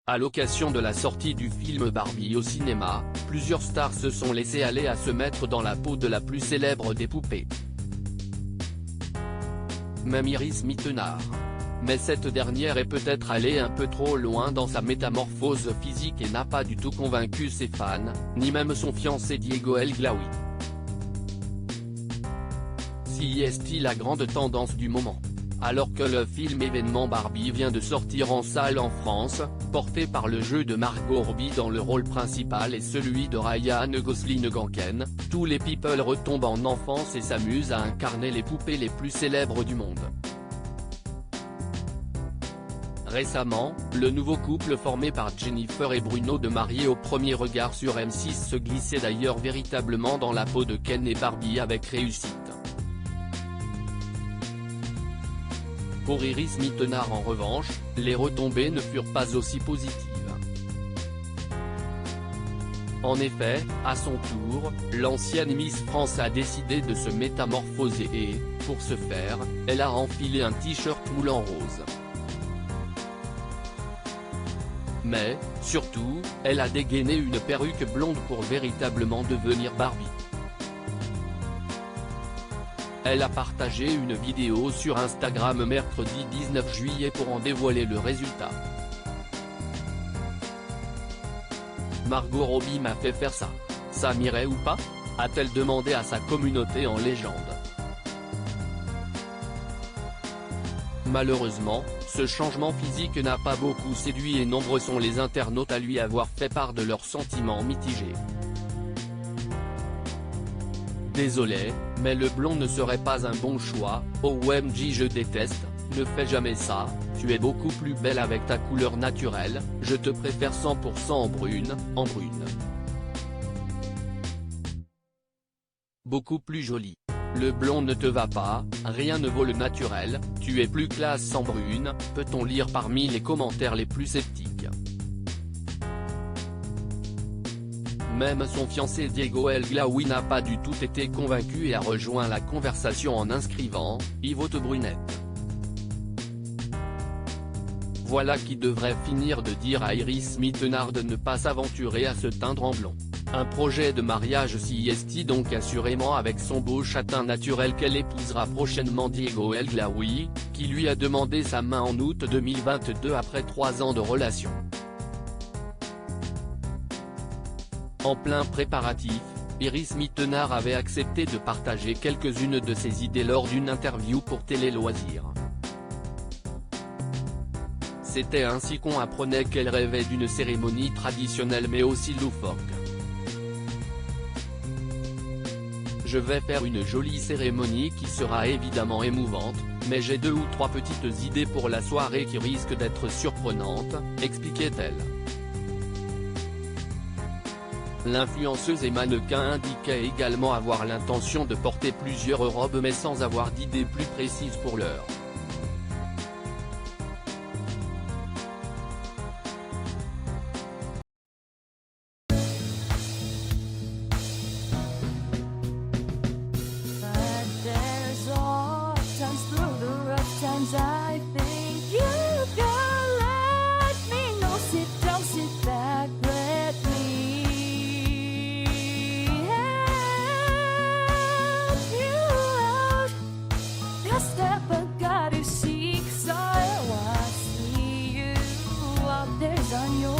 À l'occasion de la sortie du film Barbie au cinéma, plusieurs stars se sont laissées aller à se mettre dans la peau de la plus célèbre des poupées. Même Iris Mittenard. Mais cette dernière est peut-être allée un peu trop loin dans sa métamorphose physique et n'a pas du tout convaincu ses fans, ni même son fiancé Diego El Glaoui. Si est-il la grande tendance du moment? Alors que le film événement Barbie vient de sortir en salle en France, porté par le jeu de Margot Robbie dans le rôle principal et celui de Ryan Gosling-Ganken, tous les people retombent en enfance et s'amusent à incarner les poupées les plus célèbres du monde. Récemment, le nouveau couple formé par Jennifer et Bruno de Mariés au premier regard sur M6 se glissait d'ailleurs véritablement dans la peau de Ken et Barbie avec réussite. Pour Iris Mittenard en revanche, les retombées ne furent pas aussi positives. En effet, à son tour, l'ancienne Miss France a décidé de se métamorphoser et, pour ce faire, elle a enfilé un t-shirt moulant rose. Mais, surtout, elle a dégainé une perruque blonde pour véritablement devenir Barbie. Elle a partagé une vidéo sur Instagram mercredi 19 juillet pour en dévoiler le résultat. Margot Robbie m'a fait faire ça. Ça m'irait ou pas? A-t-elle demandé à sa communauté en légende. Malheureusement, ce changement physique n'a pas beaucoup séduit et nombreux sont les internautes à lui avoir fait part de leurs sentiments mitigés. Désolé, mais le blond ne serait pas un bon choix, OMG je déteste, ne fais jamais ça, tu es beaucoup plus belle avec ta couleur naturelle, je te préfère 100% en brune, Beaucoup plus jolie. Le blond ne te va pas, rien ne vaut le naturel, tu es plus classe en brune, peut-on lire parmi les commentaires les plus sceptiques. Même son fiancé Diego El Glaoui n'a pas du tout été convaincu et a rejoint la conversation en inscrivant « Yvote brunette ». Voilà qui devrait finir de dire à Iris Mittenard de ne pas s'aventurer à se teindre en blond. Un projet de mariage si est donc assurément avec son beau châtain naturel qu'elle épousera prochainement Diego El Glaoui, qui lui a demandé sa main en août 2022 après 3 ans de relation. En plein préparatif, Iris Mittenard avait accepté de partager quelques-unes de ses idées lors d'une interview pour Télé Loisirs. C'était ainsi qu'on apprenait qu'elle rêvait d'une cérémonie traditionnelle mais aussi loufoque. Je vais faire une jolie cérémonie qui sera évidemment émouvante, mais j'ai 2 ou 3 petites idées pour la soirée qui risquent d'être surprenantes, expliquait-elle. L'influenceuse et mannequin indiquait également avoir l'intention de porter plusieurs robes mais sans avoir d'idées plus précises pour l'heure. On your